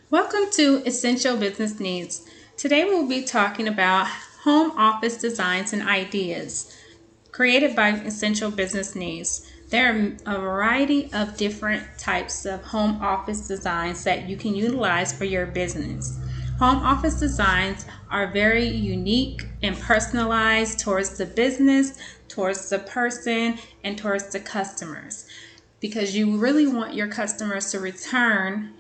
Welcome to Essential Business Needs. Today we'll be talking about home office designs and ideas created by Essential Business Needs. There are a variety of different types of home office designs that you can utilize for your business. Home office designs are very unique and personalized towards the business, towards the person, and towards the customers because you really want your customers to return.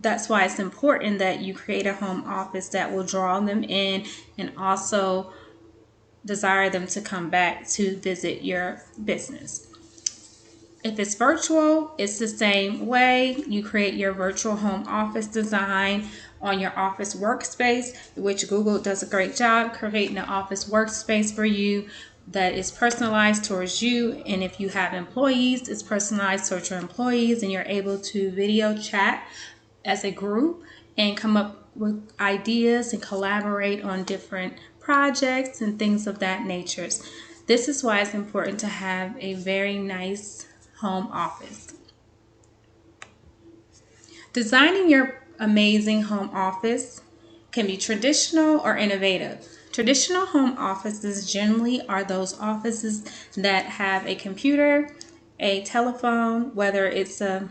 That's why it's important that you create a home office that will draw them in and also desire them to come back to visit your business. If it's virtual, it's the same way. You create your virtual home office design on your office workspace, which Google does a great job creating an office workspace for you that is personalized towards you. And if you have employees, it's personalized towards your employees, and you're able to video chat as a group and come up with ideas and collaborate on different projects and things of that nature. This is why it's important to have a very nice home office. Designing your amazing home office can be traditional or innovative. Traditional home offices generally are those offices that have a computer, a telephone, whether it's a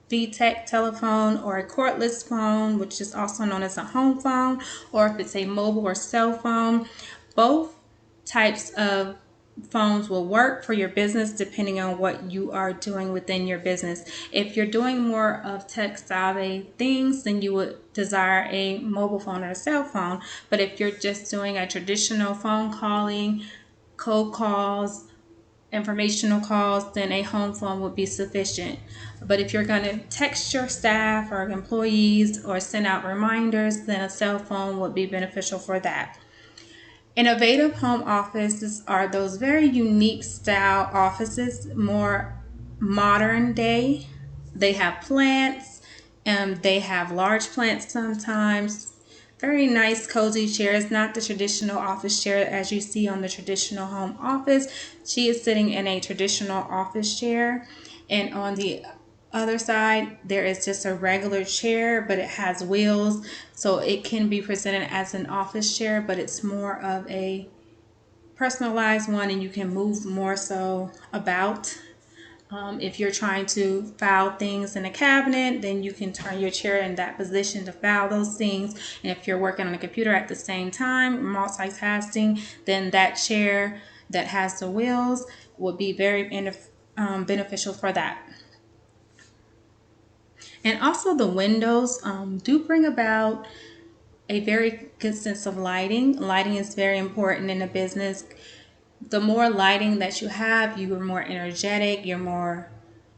VTech telephone or a cordless phone, which is also known as a home phone, or if it's a mobile or cell phone. Both types of phones will work for your business depending on what you are doing within your business. If you're doing more of tech savvy things, then you would desire a mobile phone or a cell phone. But if you're just doing a traditional phone calling, cold calls, informational calls, then a home phone would be sufficient. But if you're going to text your staff or employees or send out reminders, then a cell phone would be beneficial for that. Innovative home offices are those very unique style offices, more modern day. They have plants, and they have large plants sometimes. Very nice, cozy chairs, not the traditional office chair as you see on the traditional home office. She is sitting in a traditional office chair, and on the other side there is just a regular chair, but it has wheels, so it can be presented as an office chair, but it's more of a personalized one, and you can move more so about. If you're trying to file things in a cabinet, then you can turn your chair in that position to file those things. And if you're working on a computer at the same time, multitasking, then that chair that has the wheels would be very beneficial for that. And also the windows do bring about a very good sense of lighting. Lighting is very important in a business. The more lighting that you have, you are more energetic, you're more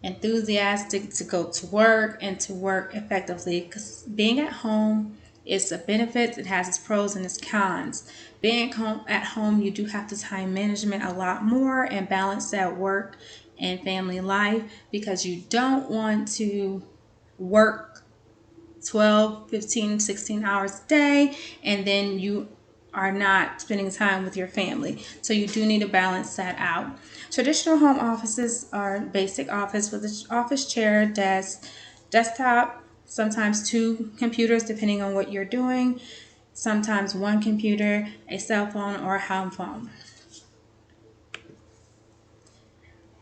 enthusiastic to go to work and to work effectively, because being at home is a benefit. It has its pros and its cons. Being at home, you do have to time management a lot more and balance that work and family life, because you don't want to work 12, 15, 16 hours a day, and then you are not spending time with your family. So you do need to balance that out. Traditional home offices are basic office with an office chair, desk, desktop, sometimes two computers depending on what you're doing, sometimes one computer, a cell phone, or a home phone.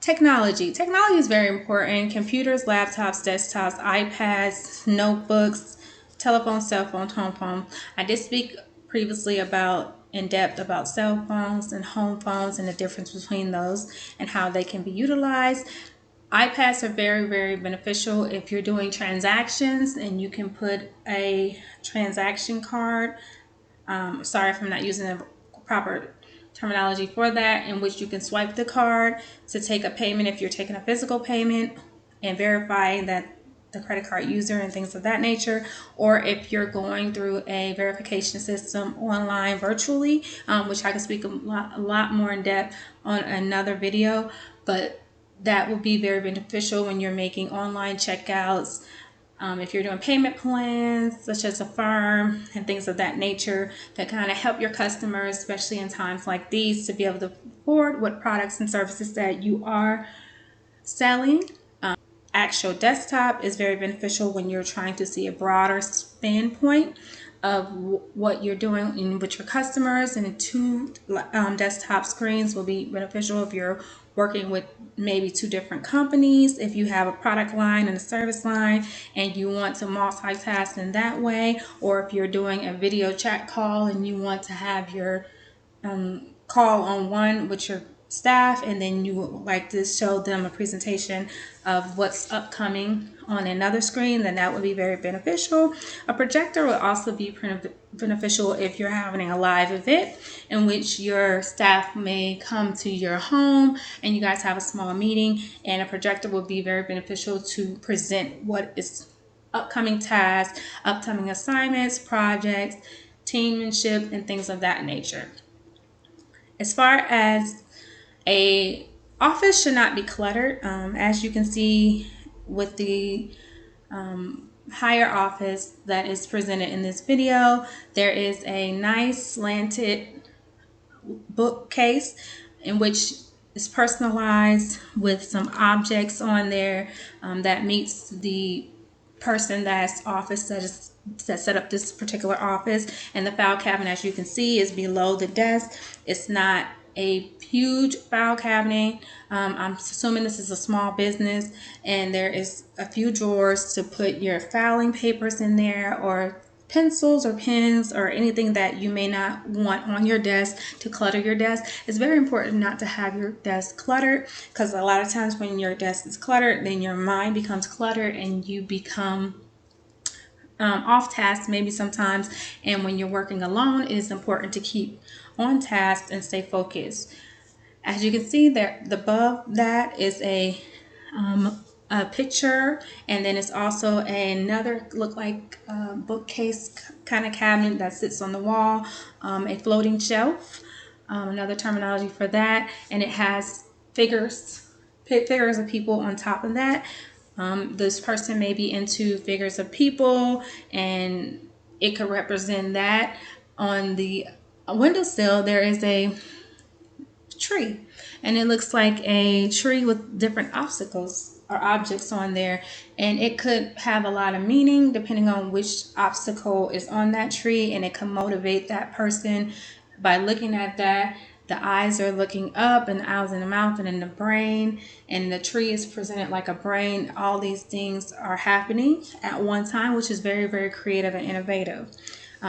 Technology is very important. Computers, laptops, desktops, iPads, notebooks, telephone, cell phone, home phone. I did speak previously about in depth about cell phones and home phones and the difference between those and how they can be utilized. iPads are very, very beneficial if you're doing transactions, and you can put a transaction card. Sorry if I'm not using the proper terminology for that, in which you can swipe the card to take a payment if you're taking a physical payment and verifying that the credit card user and things of that nature, or if you're going through a verification system online virtually, which I can speak a lot more in depth on another video, but that will be very beneficial when you're making online checkouts. If you're doing payment plans, such as a firm and things of that nature, that kind of help your customers, especially in times like these, to be able to afford what products and services that you are selling. actual desktop is very beneficial when you're trying to see a broader standpoint of what you're doing with your customers, and two desktop screens will be beneficial if you're working with maybe two different companies. If you have a product line and a service line and you want to multitask in that way, or if you're doing a video chat call and you want to have your call on one with your staff, and then you would like to show them a presentation of what's upcoming on another screen, then that would be very beneficial. A projector would also be beneficial if you're having a live event in which your staff may come to your home and you guys have a small meeting, and a projector will be very beneficial to present what is upcoming tasks, upcoming assignments, projects, teammanship, and things of that nature. As far as a office should not be cluttered. As you can see with the higher office that is presented in this video, there is a nice slanted bookcase in which is personalized with some objects on there that meets the person that's office that set up this particular office. And the file cabinet, as you can see, is below the desk. It's not a huge file cabinet. I'm assuming this is a small business, and there is a few drawers to put your filing papers in there, or pencils or pens or anything that you may not want on your desk to clutter your desk. It's very important not to have your desk cluttered, because a lot of times when your desk is cluttered, then your mind becomes cluttered and you become off task maybe sometimes. And when you're working alone, it is important to keep on task and stay focused. As you can see there, above that is a picture, and then it's also another look like bookcase kind of cabinet that sits on the wall, a floating shelf, another terminology for that, and it has figures of people on top of that. This person may be into figures of people, and it could represent that. On the windowsill, there is a tree, and it looks like a tree with different obstacles or objects on there, and it could have a lot of meaning depending on which obstacle is on that tree, and it can motivate that person by looking at that. The eyes are looking up, and the eyes in the mouth and in the brain, and the tree is presented like a brain. All these things are happening at one time, which is very, very creative and innovative.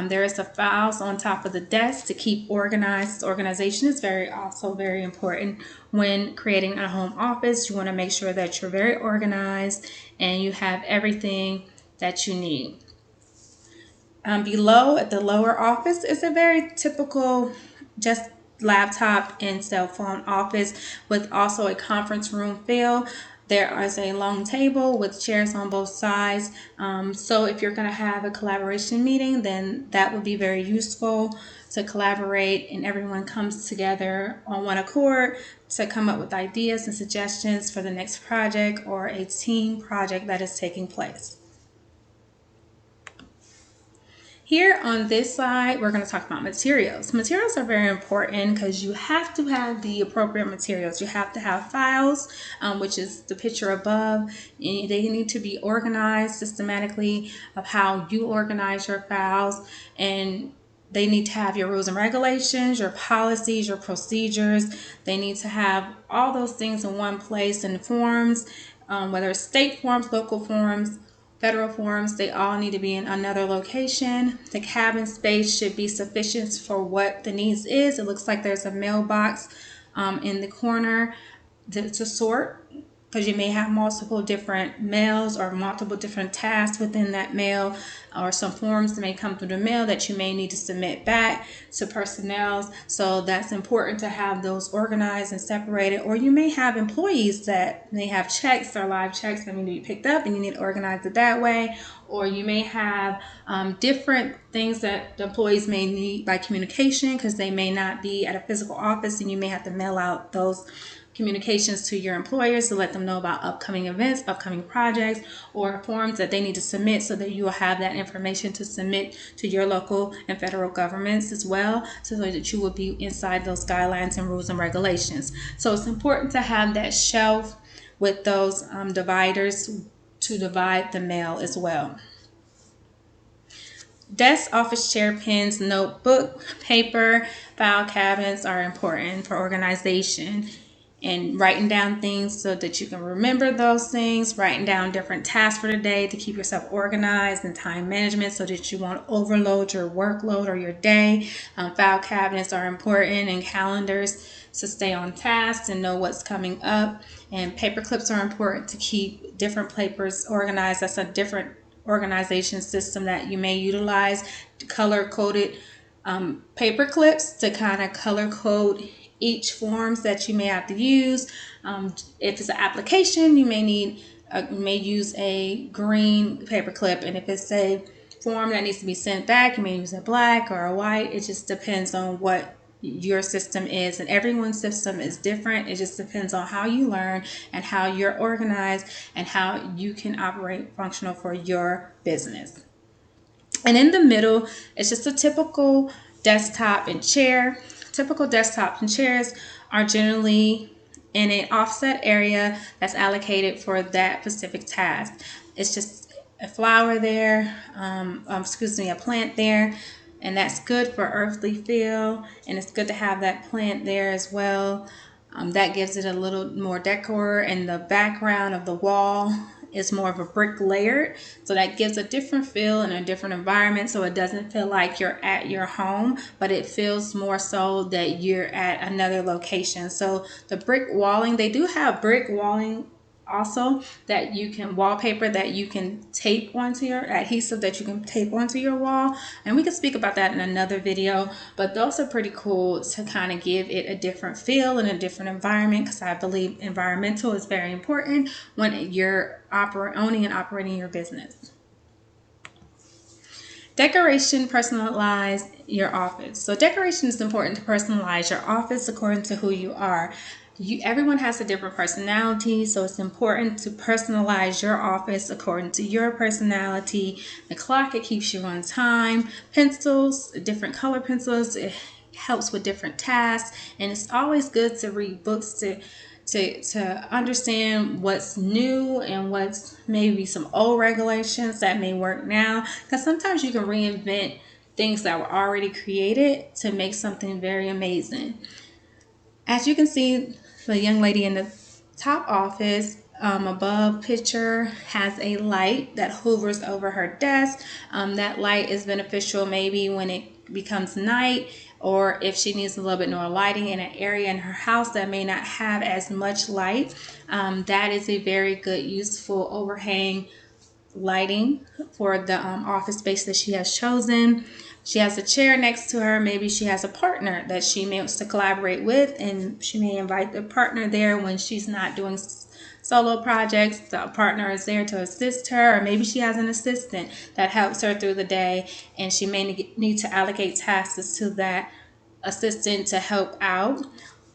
There is the files on top of the desk to keep organized. Organization is also very important when creating a home office. You want to make sure that you're very organized and you have everything that you need. Below at the lower office is a very typical just laptop and cell phone office with also a conference room feel. There is a long table with chairs on both sides. So if you're going to have a collaboration meeting, then that would be very useful to collaborate, and everyone comes together on one accord to come up with ideas and suggestions for the next project or a team project that is taking place. Here on this slide, we're going to talk about materials. Materials are very important because you have to have the appropriate materials. You have to have files, which is the picture above. And they need to be organized systematically of how you organize your files, and they need to have your rules and regulations, your policies, your procedures. They need to have all those things in one place, and forms, whether it's state forms, local forms, federal forms, they all need to be in another location. The cabin space should be sufficient for what the needs is. It looks like there's a mailbox in the corner to sort, because you may have multiple different mails or multiple different tasks within that mail, or some forms that may come through the mail that you may need to submit back to personnel. So that's important to have those organized and separated. Or you may have employees that may have checks or live checks that need to be picked up, and you need to organize it that way. Or you may have different things that the employees may need by communication, because they may not be at a physical office, and you may have to mail out those communications to your employers to let them know about upcoming events, upcoming projects, or forms that they need to submit, so that you will have that information to submit to your local and federal governments as well, so that you will be inside those guidelines and rules and regulations. So it's important to have that shelf with those dividers to divide the mail as well. Desk, office chair, pens, notebook, paper, file cabinets are important for organization and writing down things so that you can remember those things, writing down different tasks for the day to keep yourself organized, and time management so that you won't overload your workload or your day. File cabinets are important, and calendars to stay on task and know what's coming up. And paper clips are important to keep different papers organized. That's a different organization system that you may utilize. Color coded paper clips to kind of color code each forms that you may have to use. If it's an application, you may use a green paper clip, and if it's a form that needs to be sent back, you may use a black or a white. It just depends on what your system is, and everyone's system is different. It just depends on how you learn and how you're organized and how you can operate functional for your business. And in the middle, it's just a typical desktop and chair. Typical desktops and chairs are generally in an offset area that's allocated for that specific task. It's just a flower there, a plant there, and that's good for earthly feel, and it's good to have that plant there as well. That gives it a little more decor, and the background of the wall is more of a brick layered, so that gives a different feel and a different environment, so it doesn't feel like you're at your home, but it feels more so that you're at another location. So the brick walling, they do have brick walling also that you can wallpaper that you can tape onto your adhesive that you can tape onto your wall, and we can speak about that in another video, but those are pretty cool to kind of give it a different feel and a different environment, because I believe environmental is very important when you're owning and operating your business. Decoration, personalize your office. So decoration is important to personalize your office according to who you are. Everyone has a different personality, so it's important to personalize your office according to your personality. The clock, it keeps you on time. Pencils, different color pencils, it helps with different tasks, and it's always good to read books to understand what's new and what's maybe some old regulations that may work now, because sometimes you can reinvent things that were already created to make something very amazing. As you can see, the young lady in the top office above picture has a light that hovers over her desk. That light is beneficial maybe when it becomes night, or if she needs a little bit more lighting in an area in her house that may not have as much light. That is a very good, useful overhang lighting for the office space that she has chosen. She has a chair next to her. Maybe she has a partner that she wants to collaborate with, and she may invite the partner there when she's not doing solo projects. The partner is there to assist her, or maybe she has an assistant that helps her through the day, and she may need to allocate tasks to that assistant to help out.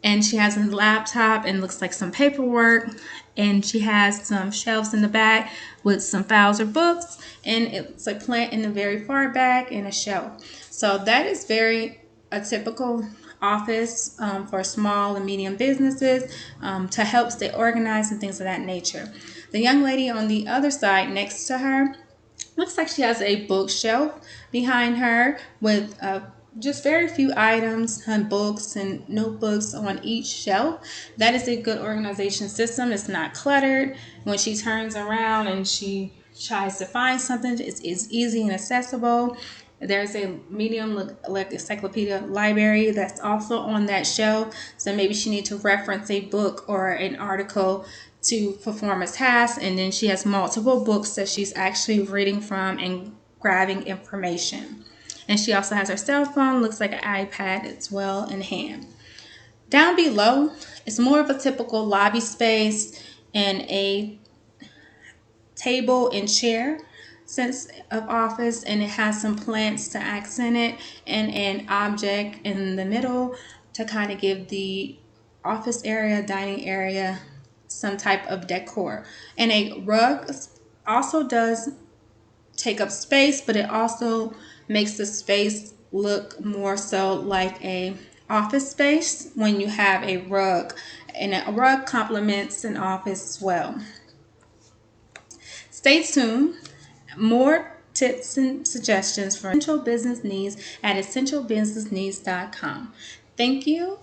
And she has a laptop and looks like some paperwork, and she has some shelves in the back with some files or books, and it's a plant in the very far back and a shelf. So that is a typical office for small and medium businesses to help stay organized and things of that nature. The young lady on the other side next to her looks like she has a bookshelf behind her with just very few items and books and notebooks on each shelf. That is a good organization system. It's not cluttered. When she turns around and she tries to find something, it's easy and accessible. There's a medium encyclopedia library that's also on that shelf. So maybe she needs to reference a book or an article to perform a task, and then she has multiple books that she's actually reading from and grabbing information. And she also has her cell phone, looks like an iPad as well in hand. Down below, it's more of a typical lobby space and a table and chair sense of office, and it has some plants to accent it and an object in the middle to kind of give the office area, dining area, some type of decor. And a rug also does take up space, but it also makes the space look more so like a office space when you have a rug, and a rug complements an office as well. Stay tuned. More tips and suggestions for essential business needs at essentialbusinessneeds.com. Thank you